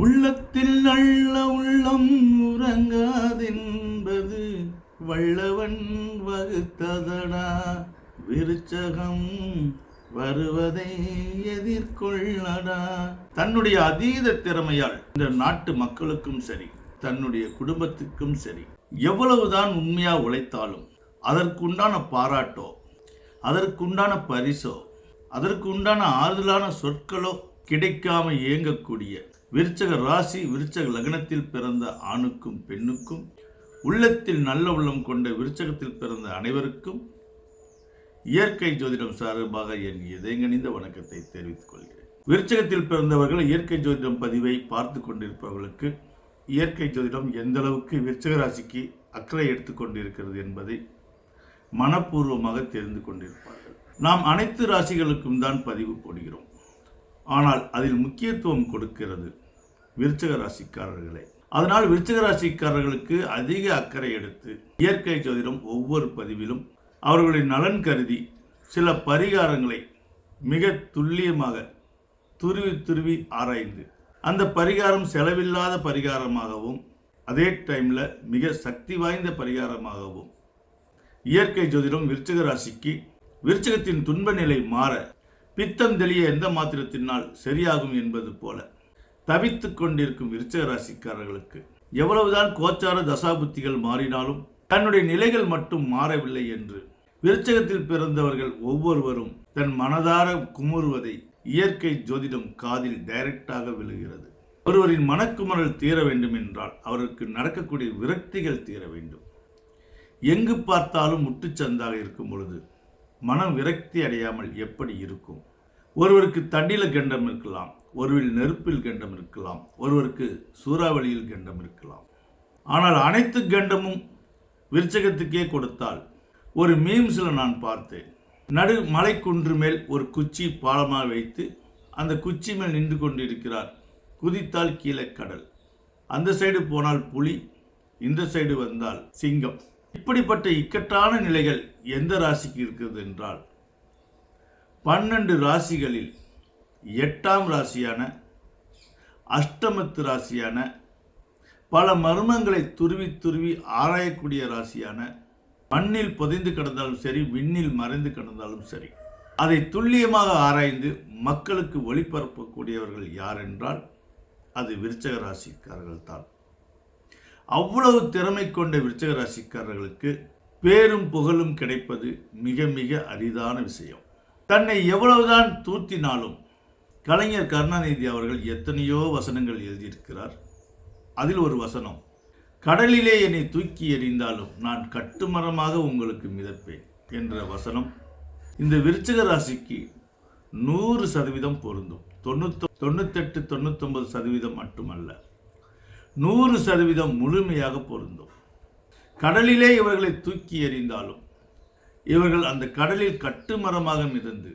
உள்ளத்தில் நல்ல உள்ளம் உறங்காதென்பது வல்லவன் வகுத்ததடா. விருச்சகம் வருவதை எதிர்கொள்ளடா. தன்னுடைய அதீத திறமையால் இந்த நாட்டு மக்களுக்கும் சரி, தன்னுடைய குடும்பத்துக்கும் சரி, எவ்வளவுதான் உண்மையா உழைத்தாலும் அதற்குண்டான பாராட்டோ, அதற்குண்டான பரிசோ, அதற்குண்டான ஆறுதலான சொற்களோ கிடைக்காம இயங்கக்கூடிய விருச்சக ராசி, விருச்சக லக்னத்தில் பிறந்த ஆணுக்கும் பெண்ணுக்கும், உள்ளத்தில் நல்ல உள்ளம் கொண்ட விருச்சகத்தில் பிறந்த அனைவருக்கும் இயற்கை ஜோதிடம் சார்பாக என் இதயங்கனிந்த வணக்கத்தை தெரிவித்துக் கொள்கிறேன். விருச்சகத்தில் பிறந்தவர்கள் இயற்கை ஜோதிடம் பதிவை பார்த்து கொண்டிருப்பவர்களுக்கு இயற்கை ஜோதிடம் எந்த அளவுக்கு விருச்சக ராசிக்கு அக்கறை எடுத்துக்கொண்டிருக்கிறது என்பதை மனப்பூர்வமாக தெரிந்து கொண்டிருப்பார்கள். நாம் அனைத்து ராசிகளுக்கும் தான் பதிவு போடுகிறோம். ஆனால் அதில் முக்கியத்துவம் கொடுக்கிறது விருச்சக ராசிக்காரர்களே. அதனால் விருச்சக ராசிக்காரர்களுக்கு அதிக அக்கறை எடுத்து இயற்கை ஜோதிடம் ஒவ்வொரு பதிவிலும் அவர்களுடைய நலன் கருதி சில பரிகாரங்களை மிக துல்லியமாக துருவி ஆராய்ந்து, அந்த பரிகாரம் செலவில்லாத பரிகாரமாகவும் அதே டைமில் மிக சக்தி வாய்ந்த பரிகாரமாகவும் இயற்கை ஜோதிடம் விருச்சக ராசிக்கு விருச்சகத்தின் துன்ப நிலை மாற, பித்தம் தெளிய எந்த மாத்திரத்தினால் சரியாகும் என்பது போல தவித்து கொண்டிருக்கும் விருச்சக ராசிக்காரர்களுக்கு எவ்வளவுதான் கோச்சார தசாபுத்திகள் மாறினாலும் தன்னுடைய நிலைகள் மட்டும் மாறவில்லை என்று விருச்சகத்தில் பிறந்தவர்கள் ஒவ்வொருவரும் தன் மனதார குமுறுவதை இயற்கை ஜோதிடம் காதில் டைரக்டாக விழுகிறது. ஒருவரின் மனக்குமரல் தீர வேண்டும் என்றால் அவருக்கு நடக்கக்கூடிய விரக்திகள் தீர வேண்டும். எங்கு பார்த்தாலும் முட்டுச்சந்தாக இருக்கும் பொழுது மனம் விரக்தி அடையாமல் எப்படி இருக்கும்? ஒருவருக்கு தண்ணில கண்டம் இருக்கலாம், ஒருவில் நெருப்பில் கண்டம் இருக்கலாம், ஒருவருக்கு சூறாவளியில் கண்டம் இருக்கலாம். ஆனால் அனைத்து கண்டமும் விருச்சகத்துக்கே கொடுத்தால், ஒரு மீம்ஸில் நான் பார்த்தேன், நடு மலை குன்று மேல் ஒரு குச்சி பாலமாக வைத்து அந்த குச்சி மேல் நின்று கொண்டிருக்கிறார். குதித்தால் கீழே கடல், அந்த சைடு போனால் புலி, இந்த சைடு வந்தால் சிங்கம். இப்படிப்பட்ட இக்கட்டான நிலைகள் எந்த ராசிக்கு இருக்கிறது என்றால் 12 ராசிகளில் 8ஆம் ராசியான அஷ்டமத்து ராசியான, பல மர்மங்களை துருவி ஆராயக்கூடிய ராசியான, மண்ணில் புதைந்து கிடந்தாலும் சரி, விண்ணில் மறைந்து கிடந்தாலும் சரி, அதை துல்லியமாக ஆராய்ந்து மக்களுக்கு ஒளிபரப்பக்கூடியவர்கள் யார் என்றால் அது விருச்சக ராசிக்காரர்கள் தான். அவ்வளவு திறமை கொண்ட விருச்சக ராசிக்காரர்களுக்கு பேரும் புகழும் கிடைப்பது மிக மிக அரிதான விஷயம். தன்னை எவ்வளவுதான் தூத்தினாலும் கலைஞர் கருணாநிதி அவர்கள் எத்தனையோ வசனங்கள் எழுதியிருக்கிறார். அதில் ஒரு வசனம், கடலிலே என்னை தூக்கி எறிந்தாலும் நான் கட்டுமரமாக உங்களுக்கு மிதப்பேன் என்ற வசனம் இந்த விருச்சக ராசிக்கு 100% பொருந்தும். 98, 99% மட்டுமல்ல, 100% முழுமையாக பொருந்தும். கடலிலே இவர்களை தூக்கி எறிந்தாலும் இவர்கள் அந்த கடலில் கட்டுமரமாக மிதந்து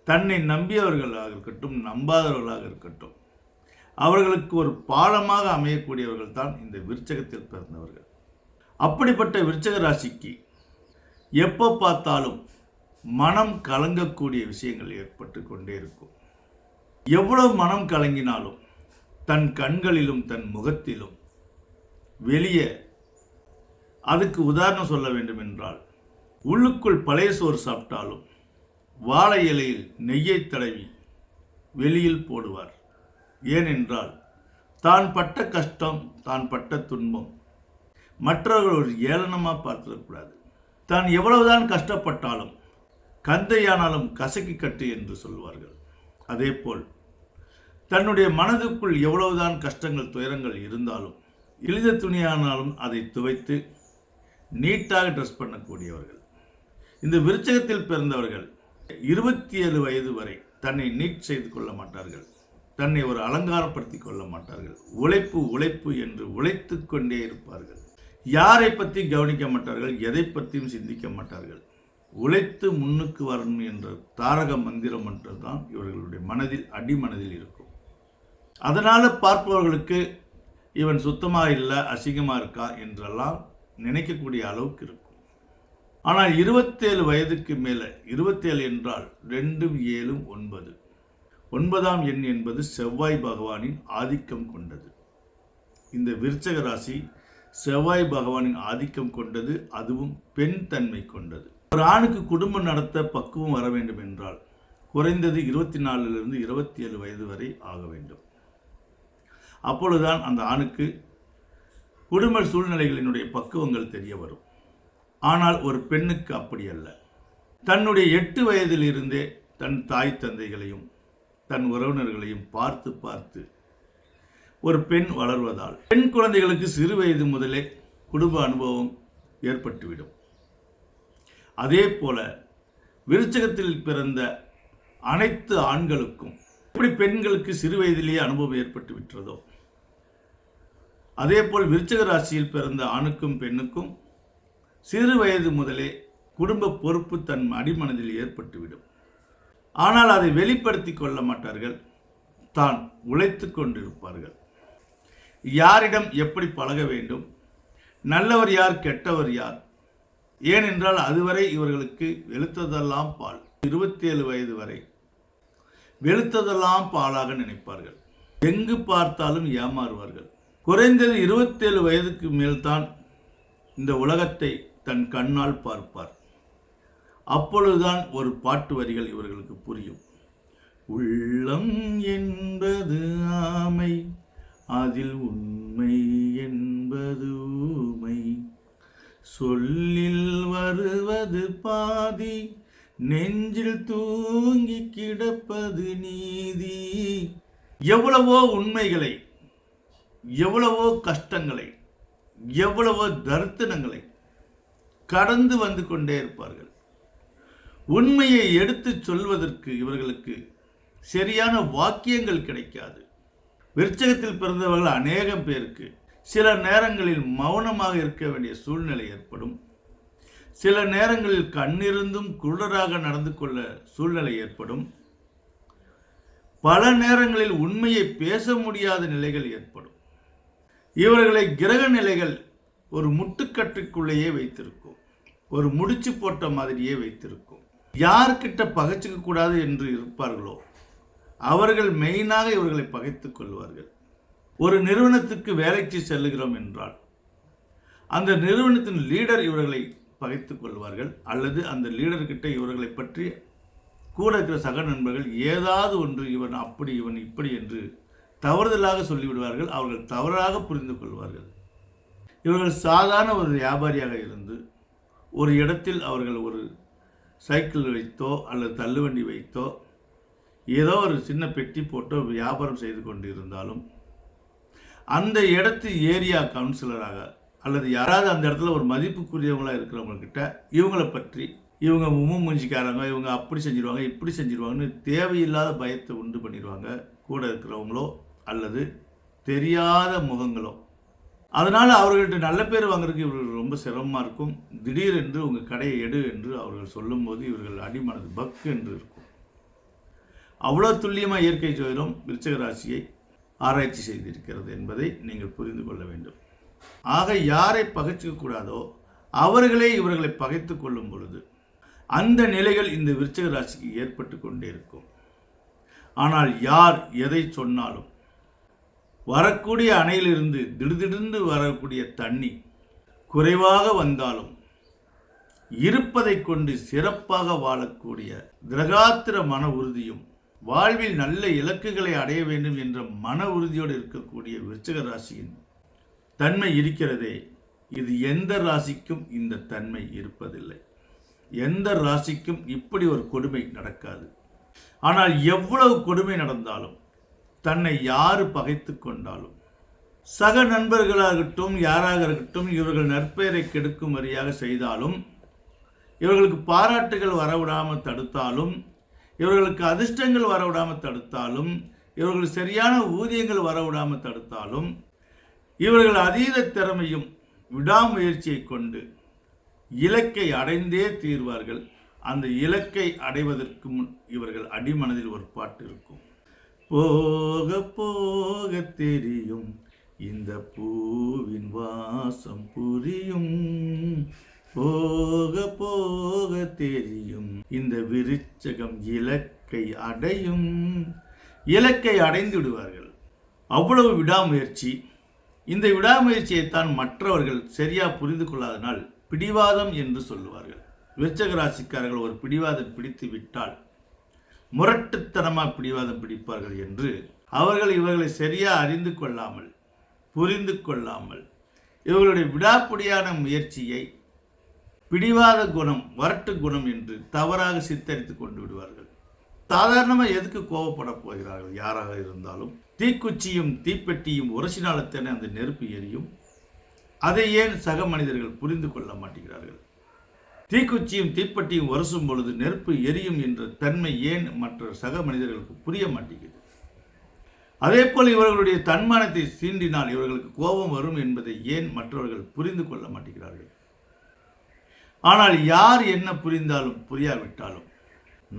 தன்னை நம்பியவர்களாக இருக்கட்டும், நம்பாதவர்களாக இருக்கட்டும், அவர்களுக்கு ஒரு பாலமாக அமையக்கூடியவர்கள் தான் இந்த விருச்சகத்தில் பிறந்தவர்கள். அப்படிப்பட்ட விருச்சக ராசிக்கு எப்போ பார்த்தாலும் மனம் கலங்கக்கூடிய விஷயங்கள் ஏற்பட்டு கொண்டே இருக்கும். எவ்வளவு மனம் கலங்கினாலும் தன் கண்களிலும் தன் முகத்திலும் வெளியே, அதுக்கு உதாரணம் சொல்ல வேண்டும் என்றால், உள்ளுக்குள் பழைய சோறு சாப்பிட்டாலும் வாழை இலையில் நெய்யை தடவி வெளியில் போடுவார். ஏனென்றால் தான் பட்ட கஷ்டம், தான் பட்ட துன்பம் மற்றவர்கள் ஒரு ஏளனமாக பார்த்துடக்கூடாது. தான் எவ்வளவுதான் கஷ்டப்பட்டாலும் கந்தையானாலும் கசக்கி கட்டு என்று சொல்வார்கள். அதேபோல் தன்னுடைய மனதுக்குள் எவ்வளவுதான் கஷ்டங்கள், துயரங்கள் இருந்தாலும் இழித துணியானாலும் அதை துவைத்து நீட்டாக ட்ரெஸ் பண்ணக்கூடியவர்கள். இந்த விருச்சகத்தில் பிறந்தவர்கள் 27 வயது வரை தன்னை நீட் செய்து கொள்ள மாட்டார்கள், தன்னை ஒரு அலங்காரப்படுத்தி கொள்ள மாட்டார்கள். உழைப்பு என்று உழைத்து கொண்டே இருப்பார்கள். யாரை பற்றி கவனிக்க மாட்டார்கள், எதை பற்றியும் சிந்திக்க மாட்டார்கள். உழைத்து முன்னுக்கு வரணும் என்ற தாரக மந்திரம் என்றுதான் இவர்களுடைய மனதில் அடிமனதில் இருக்கும். அதனால பார்ப்பவர்களுக்கு இவன் சுத்தமாக இல்லை, அசிங்கமாக இருக்கா என்றெல்லாம் நினைக்கக்கூடிய அளவுக்கு இருக்கும். ஆனால் 27 வயதுக்கு மேலே, 27 என்றால் 2, 7, 9, 9ஆம் எண் என்பது செவ்வாய் பகவானின் ஆதிக்கம் கொண்டது. இந்த விருச்சக ராசி செவ்வாய் பகவானின் ஆதிக்கம் கொண்டது, அதுவும் பெண் தன்மை கொண்டது. ஒரு ஆணுக்கு குடும்பம் நடத்த பக்குவம் வர வேண்டும் என்றால் குறைந்தது 24 27 வயது வரை ஆக வேண்டும். அப்பொழுதுதான் அந்த ஆணுக்கு குடும்ப சூழ்நிலைகளினுடைய பக்குவங்கள் தெரிய வரும். ஆனால் ஒரு பெண்ணுக்கு அப்படி அல்ல. தன்னுடைய 8 வயதில் இருந்தே தன் தாய் தந்தைகளையும் தன் உறவினர்களையும் பார்த்து பார்த்து ஒரு பெண் வளர்வதால் பெண் குழந்தைகளுக்கு சிறு வயது முதலே குடும்ப அனுபவம் ஏற்பட்டுவிடும். அதே போல விருச்சகத்தில் பிறந்த அனைத்து ஆண்களுக்கும் எப்படி பெண்களுக்கு சிறு வயதிலேயே அனுபவம் ஏற்பட்டு விட்டதோ, அதே போல் விருச்சக ராசியில் பிறந்த ஆணுக்கும் பெண்ணுக்கும் சிறு வயது முதலே குடும்ப பொறுப்பு தன் அடிமனதில் ஏற்பட்டுவிடும். ஆனால் அதை வெளிப்படுத்தி கொள்ள மாட்டார்கள், தான் உழைத்து கொண்டிருப்பார்கள். யாரிடம் எப்படி பழக வேண்டும், நல்லவர் யார் கெட்டவர் யார், ஏனென்றால் அதுவரை இவர்களுக்கு வெளுத்ததெல்லாம் பால். 27 வயது வரை வெளுத்ததெல்லாம் பாலாக நினைப்பார்கள். எங்கு பார்த்தாலும் ஏமாறுவார்கள். குறைந்தது 27 வயதுக்கு மேல்தான் இந்த உலகத்தை தன் கண்ணால் பார்ப்பார். அப்பொழுதுதான் ஒரு பாட்டு வரிகள் இவர்களுக்கு புரியும். உள்ளம் என்பது ஆமை, அதில் உண்மை என்பது ஊமை, சொல்லில் வருவது பாதி, நெஞ்சில் தூங்கி கிடப்பது நீதி. எவ்வளவோ உண்மைகளை, எவ்வளவோ கஷ்டங்களை, எவ்வளவோ தரித்திரங்களை கடந்து வந்து கொண்டே இருப்பார்கள். உண்மையை எடுத்துச் சொல்வதற்கு இவர்களுக்கு சரியான வாக்கியங்கள் கிடைக்காது. விருச்சகத்தில் பிறந்தவர்கள் அநேகம் பேருக்கு சில நேரங்களில் மௌனமாக இருக்க வேண்டிய சூழ்நிலை ஏற்படும். சில நேரங்களில் கண்ணிருந்தும் குருடராக நடந்து கொள்ள சூழ்நிலை ஏற்படும். பல நேரங்களில் உண்மையை பேச முடியாத நிலைகள் ஏற்படும். இவர்களை கிரக நிலைகள் ஒரு முட்டுக்கட்டுக்குள்ளேயே வைத்திருக்கும், ஒரு முடிச்சு போட்ட மாதிரியே வைத்திருக்கும். யார்கிட்ட பகைச்சிக்க கூடாது என்று இருப்பார்களோ அவர்கள் மெயினாக இவர்களை பகைத்துக் கொள்வார்கள். ஒரு நிறுவனத்துக்கு வேலைக்கு செல்லுகிறோம் என்றால் அந்த நிறுவனத்தின் லீடர் இவர்களை பகைத்துக் கொள்வார்கள், அல்லது அந்த லீடர்கிட்ட இவர்களை பற்றி கூட இருக்கிற சக நண்பர்கள் ஏதாவது ஒன்று இவன் அப்படி இவன் இப்படி என்று தவறுதலாக சொல்லிவிடுவார்கள். அவர்கள் தவறாக புரிந்து கொள்வார்கள். இவர்கள் சாதாரண ஒரு வியாபாரியாக இருந்து ஒரு இடத்தில் அவர்கள் ஒரு சைக்கிள் வைத்தோ அல்லது தள்ளுவண்டி வைத்தோ ஏதோ ஒரு சின்ன பெட்டி போட்டோ வியாபாரம் செய்து கொண்டு இருந்தாலும் அந்த இடத்து ஏரியா கவுன்சிலராக அல்லது யாராவது அந்த இடத்துல ஒரு மதிப்புக்குரியவங்களாக இருக்கிறவங்கக்கிட்ட இவங்களை பற்றி இவங்க மூஞ்சிக்காரங்க, இவங்க அப்படி செஞ்சிருவாங்க இப்படி செஞ்சிருவாங்கன்னு தேவையில்லாத பயத்தை உண்டு பண்ணிடுவாங்க கூட இருக்கிறவங்களோ அல்லது தெரியாத முகங்களோ. அதனால் அவர்கள்ட்ட நல்ல பேர் வாங்குறதுக்கு இவர்கள் ரொம்ப சிரமமாக இருக்கும். திடீரென்று உங்கள் கடையை எடு என்று அவர்கள் சொல்லும்போது இவர்கள் அடிமனது பக்கு என்று இருக்கும். அவ்வளோ துல்லியமாக இயற்கை ஜோதிடம் விருச்சிக ராசியை ஆராய்ச்சி செய்திருக்கிறது என்பதை நீங்கள் புரிந்து கொள்ள வேண்டும். ஆக யாரை பகைச்சிக்க கூடாதோ அவர்களே இவர்களை பகைத்து கொள்ளும் பொழுது அந்த நிலைகள் இந்த விருச்சிக ராசிக்கு ஏற்பட்டு கொண்டே இருக்கும். ஆனால் யார் எதை சொன்னாலும் வரக்கூடிய அணையிலிருந்து திடுதிடுந்து வரக்கூடிய தண்ணி குறைவாக வந்தாலும் இருப்பதை கொண்டு சிறப்பாக வாழக்கூடிய திரகாத்திர மன உறுதியும் வாழ்வில் நல்ல இலக்குகளை அடைய வேண்டும் என்ற மன உறுதியோடு இருக்கக்கூடிய விருச்சிக ராசியின் தன்மை இருக்கிறதே, இது எந்த ராசிக்கும் இந்த தன்மை இருப்பதில்லை. எந்த ராசிக்கும் இப்படி ஒரு கொடுமை நடக்காது. ஆனால் எவ்வளவு கொடுமை நடந்தாலும் தன்னை யாரு பகைத்து கொண்டாலும் சக நண்பர்களாகட்டும் யாராக இருக்கட்டும் இவர்கள் நற்பெயரை கெடுக்கும் வரியாக செய்தாலும் இவர்களுக்கு பாராட்டுகள் வரவிடாமல் தடுத்தாலும் இவர்களுக்கு அதிர்ஷ்டங்கள் வரவிடாமல் தடுத்தாலும் இவர்கள் சரியான ஊதியங்கள் வரவிடாமல் தடுத்தாலும் இவர்கள் அதீத திறமையும் விடாமுயற்சியை கொண்டு இலக்கை அடைந்தே தீர்வார்கள். அந்த இலக்கை அடைவதற்கு முன் இவர்கள் அடிமனதில் ஒரு பாட்டு இருக்கும். போக போக தெரியும் இந்த பூவின் வாசம் புரியும், போக போக தெரியும் இந்த விருச்சகம் இலக்கை அடையும், இலக்கை அடைந்து விடுவார்கள். அவ்வளவு விடாமுயற்சி. இந்த விடாமுயற்சியைத்தான் மற்றவர்கள் சரியா புரிந்து கொள்ளாதனால் பிடிவாதம் என்று சொல்லுவார்கள். விருச்சக ராசிக்காரர்கள் ஒரு பிடிவாதம் பிடித்து விட்டால் முரட்டுத்தனமாக பிடிவாதம் பிடிப்பார்கள் என்று அவர்கள் இவர்களை சரியா அறிந்து கொள்ளாமல் புரிந்து கொள்ளாமல் இவர்களுடைய விடாப்பிடியான முயற்சியை பிடிவாத குணம், வரட்டு குணம் என்று தவறாக சித்தரித்து கொண்டு விடுவார்கள். சாதாரணமாக எதுக்கு கோபப்பட போகிறார்கள்? யாராக இருந்தாலும் தீக்குச்சியும் தீப்பெட்டியும் உரசினால்தானே அந்த நெருப்பு எரியும். அதை ஏன் சக மனிதர்கள் புரிந்து கொள்ள மாட்டேங்கிறார்கள்? தீக்குச்சியும் தீப்பெட்டியும் உரசும் பொழுது நெருப்பு எரியும் என்ற தன்மை ஏன் மற்ற சக மனிதர்களுக்கு புரிய மாட்டேங்குது? அதே போல் இவர்களுடைய தன்மானத்தை சீண்டினால் இவர்களுக்கு கோபம் வரும் என்பதை ஏன் மற்றவர்கள் புரிந்து கொள்ள மாட்டேங்கிறார்கள்? ஆனால் யார் என்ன புரிந்தாலும் புரியாவிட்டாலும்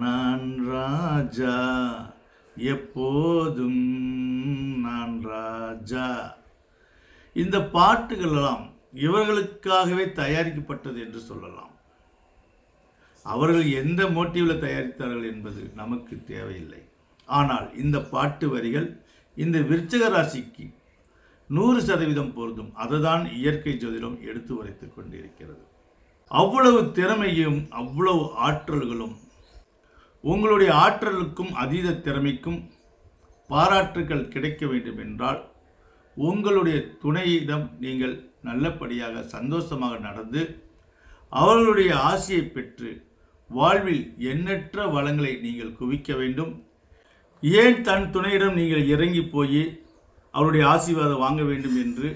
நான் ராஜா, எப்போதும் நான் ராஜா, இந்த பாட்டுகளெல்லாம் இவர்களுக்காகவே தயாரிக்கப்பட்டது என்று சொல்லலாம். அவர்கள் எந்த மோட்டிவில் தயாரித்தார்கள் என்பது நமக்கு தேவையில்லை. ஆனால் இந்த பாட்டு வரிகள் இந்த விருச்சிக ராசிக்கு 100% பொருந்தும். அதுதான் இயற்கை ஜோதிடம் எடுத்து உரைத்துக் கொண்டிருக்கிறது. அவ்வளவு திறமையும் அவ்வளவு ஆற்றல்களும், உங்களுடைய ஆற்றலுக்கும் அதீத திறமைக்கும் பாராட்டுகள் கிடைக்க வேண்டும் என்றால் உங்களுடைய துணையிடம் நீங்கள் நல்லபடியாக சந்தோஷமாக நடந்து அவர்களுடைய ஆசையை பெற்று வாழ்வில் எண்ணற்ற வளங்களை நீங்கள் குவிக்க வேண்டும். ஏன் தன் துணையிடம் நீங்கள் இறங்கி போய் அவருடைய ஆசீர்வாதம் வாங்க வேண்டும் என்று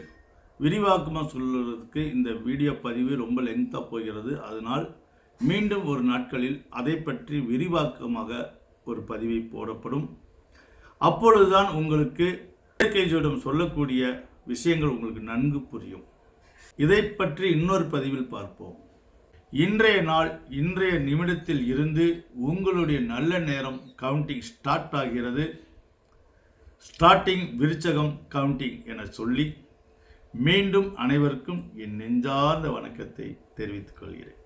விரிவாக்கமாக சொல்லுறதுக்கு இந்த வீடியோ பதிவு ரொம்ப லெங்காக போகிறது. அதனால் மீண்டும் ஒரு நாட்களில் அதை பற்றி விரிவாக்கமாக ஒரு பதிவை போடப்படும். அப்பொழுதுதான் உங்களுக்கு இயற்கை ஜோதிடம் சொல்லக்கூடிய விஷயங்கள் உங்களுக்கு நன்கு புரியும். இதை பற்றி இன்னொரு பதிவில் பார்ப்போம். இன்றைய நாள், இன்றைய நிமிடத்தில் இருந்து உங்களுடைய நல்ல நேரம் கவுண்டிங் ஸ்டார்ட் ஆகிறது. ஸ்டார்டிங் விருச்சகம் கவுண்டிங் என சொல்லி மீண்டும் அனைவருக்கும் என் நெஞ்சார்ந்த வணக்கத்தை தெரிவித்துக் கொள்கிறேன்.